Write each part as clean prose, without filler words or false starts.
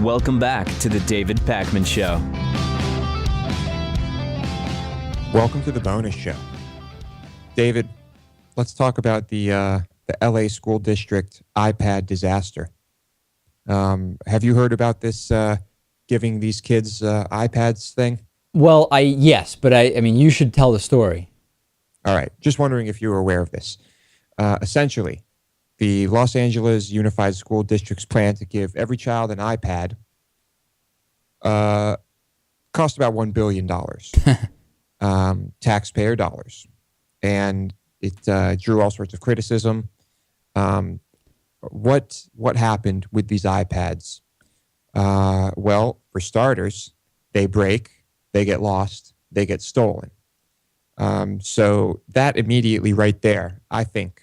Welcome back to the David Pakman Show. Welcome to the bonus show. David, let's talk about the LA school district iPad disaster. Have you heard about this giving these kids iPads thing? Well, yes, but I mean, you should tell the story. All right. Just wondering if you were aware of this. Essentially, the Los Angeles Unified School District's plan to give every child an iPad cost about $1 billion, taxpayer dollars. And it drew all sorts of criticism. What happened with these iPads? Well, for starters, they break, they get lost, they get stolen. So that immediately right there, I think,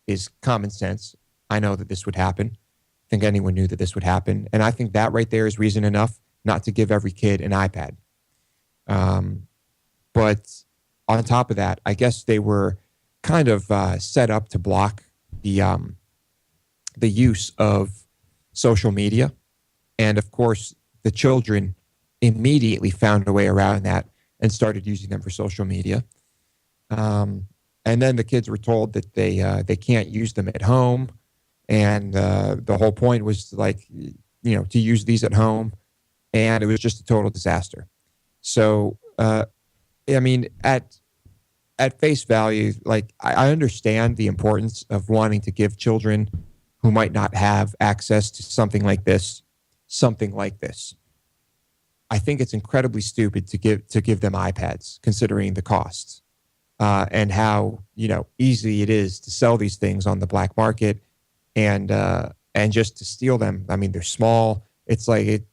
is common sense. I know that this would happen. I think anyone knew that this would happen. And I think that right there is reason enough not to give every kid an iPad. But on top of that, I guess they were kind of set up to block the use of social media. And of course, the children immediately found a way around that and started using them for social media. And then the kids were told that they can't use them at home. And the whole point was like, to use these at home. And it was just a total disaster. So, I mean, at face value, like I understand the importance of wanting to give children who might not have access to something like this. I think it's incredibly stupid to give them iPads, considering the costs and how easy it is to sell these things on the black market and just to steal them. I mean, they're small. It's like it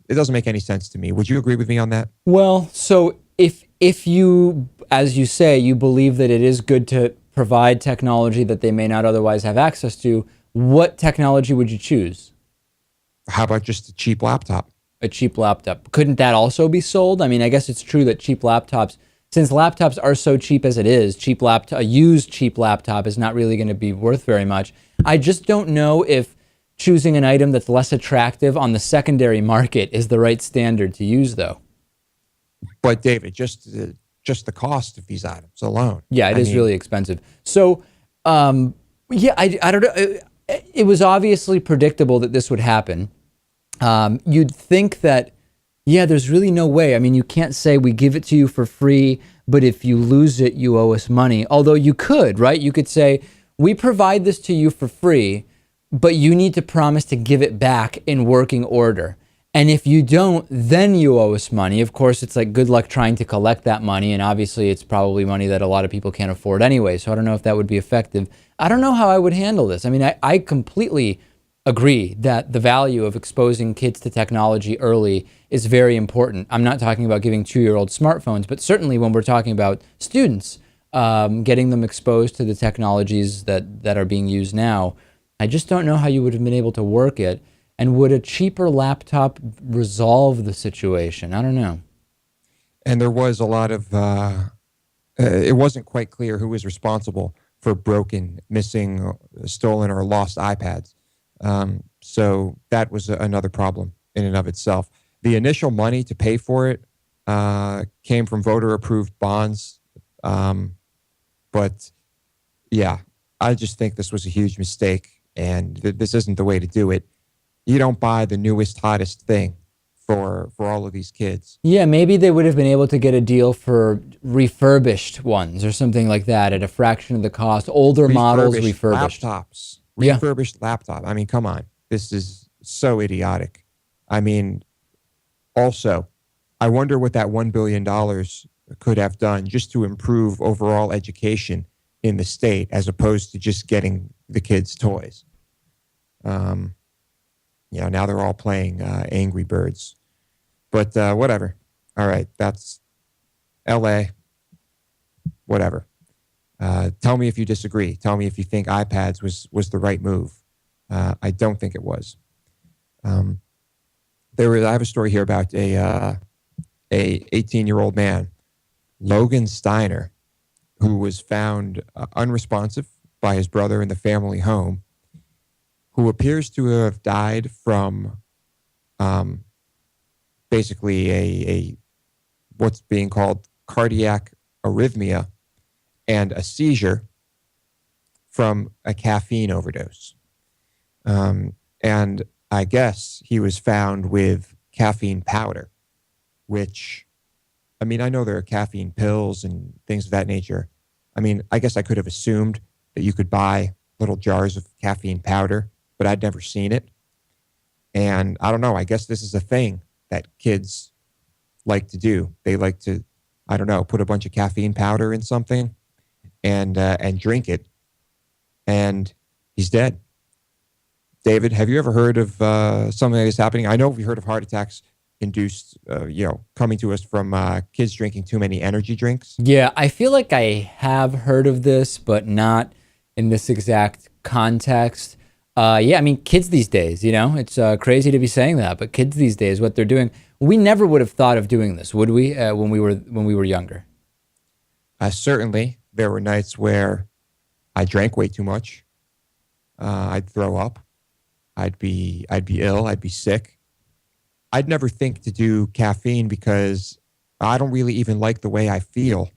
doesn't make any sense to me. Would you agree with me on that? Well, so if you, as you say, you believe that it is good to provide technology that they may not otherwise have access to, what technology would you choose? How about just a cheap laptop? A cheap laptop. Couldn't that also be sold? I mean, I guess it's true that cheap laptops, since laptops are so cheap as it is, a used cheap laptop is not really going to be worth very much. I just don't know if choosing an item that's less attractive on the secondary market is the right standard to use, though. But David, just the cost of these items alone. Yeah, it is really expensive. So, I don't know. It was obviously predictable that this would happen. You'd think that, there's really no way. I mean, you can't say we give it to you for free, but if you lose it, you owe us money. Although you could, right? You could say, we provide this to you for free, but you need to promise to give it back in working order. And if you don't, then you owe us money. Of course, it's like good luck trying to collect that money. And obviously, it's probably money that a lot of people can't afford anyway. So I don't know if that would be effective. I don't know how I would handle this. I mean, I completely agree that the value of exposing kids to technology early is very important. I'm not talking about giving 2-year-olds smartphones, but certainly when we're talking about students, getting them exposed to the technologies that are being used now, I just don't know how you would have been able to work it. And would a cheaper laptop resolve the situation? I don't know. And there was a lot of, it wasn't quite clear who was responsible for broken, missing, stolen, or lost iPads. So that was another problem in and of itself. The initial money to pay for it came from voter-approved bonds. But yeah, I just think this was a huge mistake, and this isn't the way to do it. You don't buy the newest, hottest thing for all of these kids. Yeah, maybe they would have been able to get a deal for refurbished ones or something like that at a fraction of the cost. Older models refurbished. Laptops. Refurbished laptop. I mean, come on. This is so idiotic. I mean, also, I wonder what that $1 billion could have done just to improve overall education in the state as opposed to just getting the kids toys. Now they're all playing Angry Birds. But whatever. All right, that's L.A. Whatever. Tell me if you disagree. Tell me if you think iPads was the right move. I don't think it was. I have a story here about a 18-year-old man, Logan Steiner, who was found unresponsive by his brother in the family home, who appears to have died from basically a what's being called cardiac arrhythmia and a seizure from a caffeine overdose. And I guess he was found with caffeine powder, which, I mean, I know there are caffeine pills and things of that nature. I mean, I guess I could have assumed that you could buy little jars of caffeine powder, but I'd never seen it. And I don't know, I guess this is a thing that kids like to do. They like to, I don't know, put a bunch of caffeine powder in something and drink it. And he's dead. David, have you ever heard of something like this happening? I know we heard of heart attacks induced, coming to us from kids drinking too many energy drinks. Yeah, I feel like I have heard of this, but not in this exact context. Yeah, I mean, kids these days, it's crazy to be saying that, but kids these days, what they're doing, we never would have thought of doing this, would we? When we were younger. Certainly, there were nights where I drank way too much. I'd throw up. I'd be ill. I'd be sick. I'd never think to do caffeine because I don't really even like the way I feel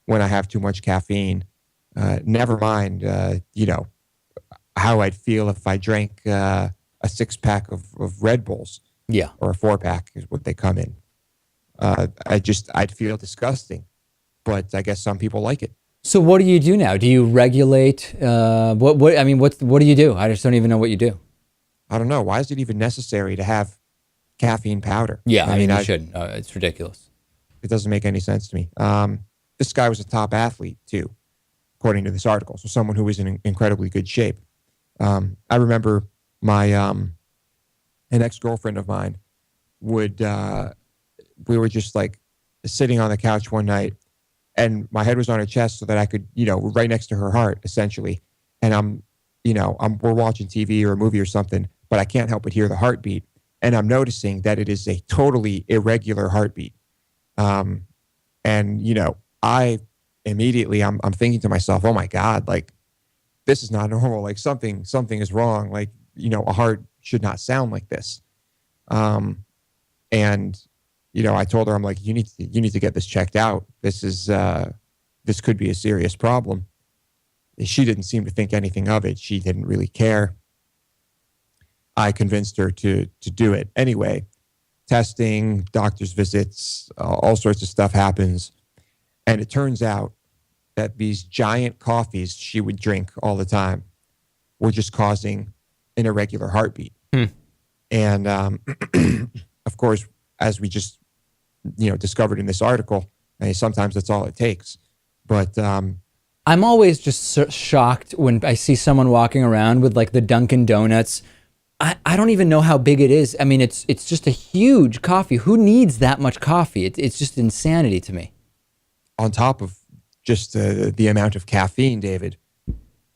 when I have too much caffeine. Never mind, how I'd feel if I drank a 6-pack of Red Bulls. Yeah. Or a 4-pack is what they come in. I'd feel disgusting, but I guess some people like it. So what do you do now? Do you regulate? What do you do? I just don't even know what you do. I don't know. Why is it even necessary to have caffeine powder? Yeah, I mean you shouldn't. It's ridiculous. It doesn't make any sense to me. This guy was a top athlete too, according to this article. So someone who was in incredibly good shape. I remember my an ex-girlfriend of mine we were just like sitting on the couch one night, and my head was on her chest so that I could, right next to her heart, essentially. And we're watching TV or a movie or something, but I can't help but hear the heartbeat. And I'm noticing that it is a totally irregular heartbeat. I immediately, I'm thinking to myself, oh my God, like, this is not normal. Like something is wrong. Like, a heart should not sound like this. I told her, I'm like, you need to get this checked out. This could be a serious problem. She didn't seem to think anything of it. She didn't really care. I convinced her to do it. Anyway, testing, doctor's visits, all sorts of stuff happens. And it turns out that these giant coffees she would drink all the time were just causing an irregular heartbeat. And of course, as we just discovered in this article, sometimes that's all it takes. But I'm always just shocked when I see someone walking around with like the Dunkin' Donuts. I don't even know how big it is. I mean, it's just a huge coffee. Who needs that much coffee? It's just insanity to me. On top of just the amount of caffeine, David,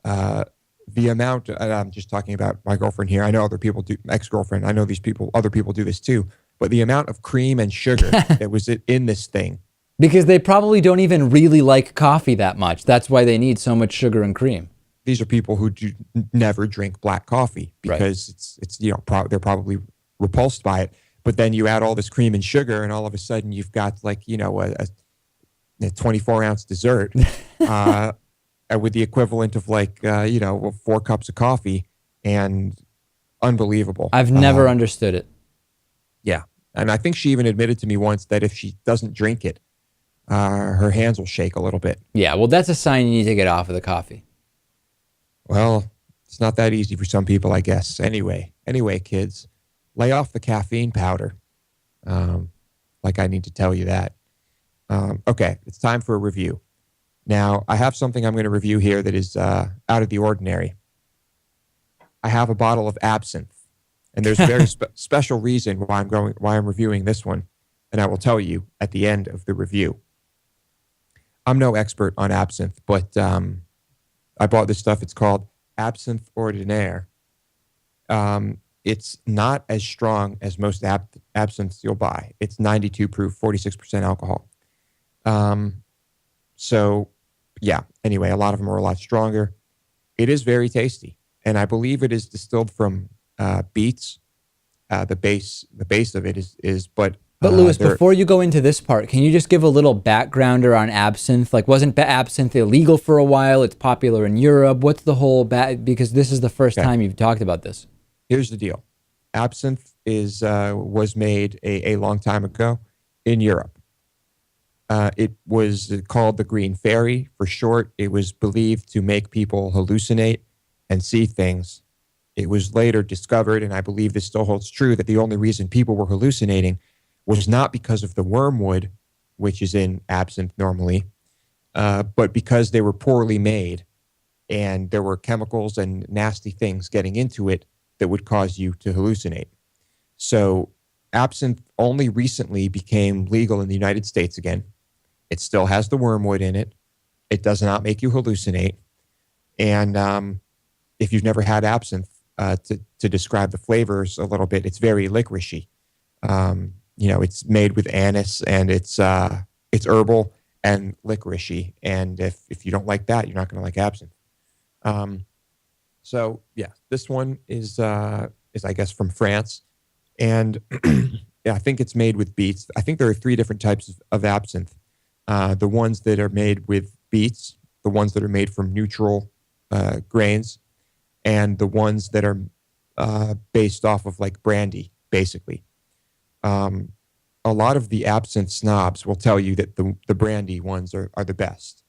the amount, I'm just talking about my girlfriend here. I know other people do, ex-girlfriend. I know other people do this too. But the amount of cream and sugar that was in this thing. Because they probably don't even really like coffee that much. That's why they need so much sugar and cream. These are people who never drink black coffee because it's they're probably repulsed by it. But then you add all this cream and sugar, and all of a sudden you've got like a 24-ounce dessert with the equivalent of 4 cups of coffee, and unbelievable. I've never understood it. Yeah, and I think she even admitted to me once that if she doesn't drink it, her hands will shake a little bit. Yeah, well, that's a sign you need to get off of the coffee. Well, it's not that easy for some people, I guess. Anyway, kids, lay off the caffeine powder. Like I need to tell you that. Okay, it's time for a review. Now, I have something I'm going to review here that is out of the ordinary. I have a bottle of absinthe, and there's a very special reason why I'm reviewing this one, and I will tell you at the end of the review. I'm no expert on absinthe, but I bought this stuff. It's called Absinthe Ordinaire. It's not as strong as most absinthes you'll buy. It's 92 proof, 46% alcohol. So, yeah, anyway, a lot of them are a lot stronger. It is very tasty, and I believe it is distilled from beets, the base of it is. But Lewis, before you go into this part, can you just give a little backgrounder on absinthe? Like, wasn't absinthe illegal for a while? It's popular in Europe. What's the whole because this is the first time you've talked about this. Here's the deal. Absinthe was made a long time ago in Europe. It was called the Green Fairy for short. It was believed to make people hallucinate and see things. It was later discovered, and I believe this still holds true, that the only reason people were hallucinating was not because of the wormwood, which is in absinthe normally, but because they were poorly made and there were chemicals and nasty things getting into it that would cause you to hallucinate. So absinthe only recently became legal in the United States again. It still has the wormwood in it. It does not make you hallucinate. And if you've never had absinthe, to describe the flavors a little bit, it's very licoricey. It's made with anise, and it's herbal and licoricey. And if you don't like that, you're not going to like absinthe. So yeah, this one is I guess from France, and yeah, I think it's made with beets. I think there are 3 different types of absinthe. The ones that are made with beets, the ones that are made from neutral grains, and the ones that are based off of like brandy, basically. A lot of the absinthe snobs will tell you that the brandy ones are the best.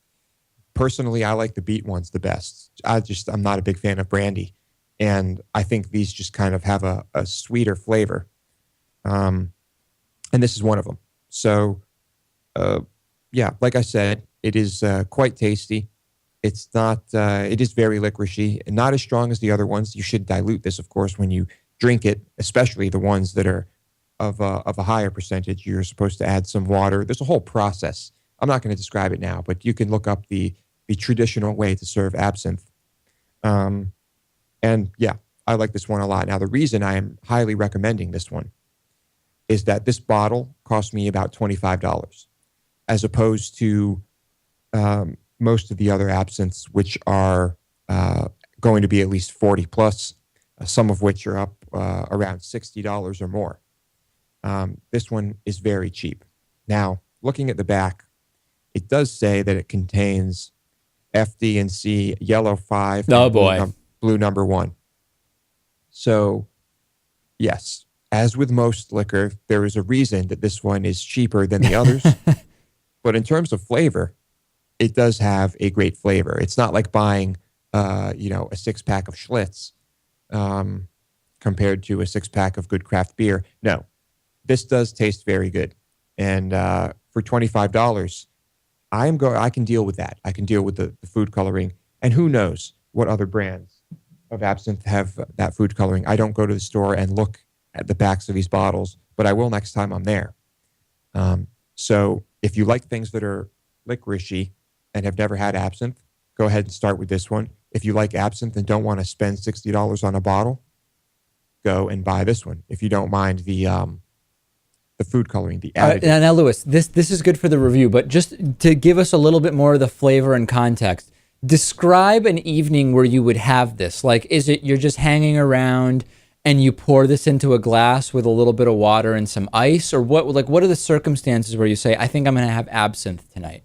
Personally, I like the beet ones the best. I'm not a big fan of brandy, and I think these just kind of have a sweeter flavor. And this is one of them. So, yeah, like I said, it is quite tasty. It's not. It is very licoricey, and not as strong as the other ones. You should dilute this, of course, when you drink it, especially the ones that are of a higher percentage. You're supposed to add some water. There's a whole process. I'm not going to describe it now, but you can look up the traditional way to serve absinthe. And yeah, I like this one a lot. Now, the reason I am highly recommending this one is that this bottle cost me about $25, as opposed to most of the other absinthes, which are going to be at least 40 plus, some of which are up around $60 or more. This one is very cheap. Now, looking at the back, it does say that it contains FD&C yellow 5 and blue number 1. So, yes, as with most liquor, there is a reason that this one is cheaper than the others. But in terms of flavor, it does have a great flavor. It's not like buying, a 6-pack of Schlitz compared to a 6-pack of good craft beer. No, this does taste very good. And for $25, I can deal with that. I can deal with the food coloring. And who knows what other brands of absinthe have that food coloring. I don't go to the store and look at the backs of these bottles, but I will next time I'm there. So if you like things that are licoricey and have never had absinthe, go ahead and start with this one. If you like absinthe and don't want to spend $60 on a bottle, go and buy this one. If you don't mind the food coloring, the additive. Now, Lewis, this is good for the review, but just to give us a little bit more of the flavor and context, describe an evening where you would have this. Like, is it you're just hanging around and you pour this into a glass with a little bit of water and some ice, or what? Like, what are the circumstances where you say, I think I'm going to have absinthe tonight?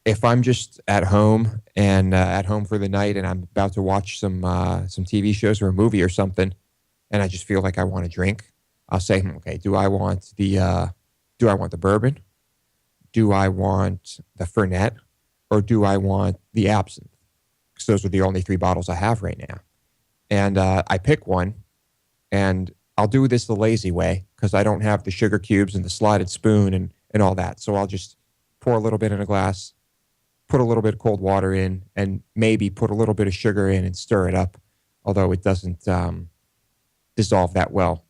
If I'm just at home for the night and I'm about to watch some TV shows or a movie or something, and I just feel like I want to drink, I'll say, okay, do I want the bourbon? Do I want the Fernet? Or do I want the absinthe? Because those are the only 3 bottles I have right now. And I pick one, and I'll do this the lazy way because I don't have the sugar cubes and the slotted spoon and all that. So I'll just pour a little bit in a glass, put a little bit of cold water in, and maybe put a little bit of sugar in and stir it up, although it doesn't dissolve that well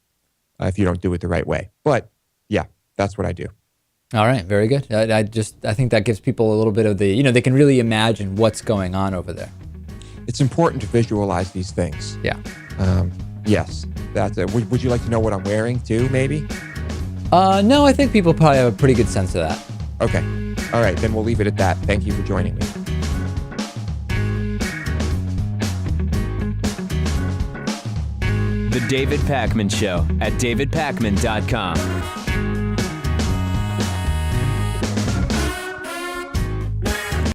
if you don't do it the right way. But yeah, that's what I do. All right, very good. I think that gives people a little bit of the, they can really imagine what's going on over there. It's important to visualize these things. Yeah. Yes, that's it. Would you like to know what I'm wearing too, maybe? No, I think people probably have a pretty good sense of that. Okay. All right, then we'll leave it at that. Thank you for joining me. The David Pakman Show at davidpakman.com.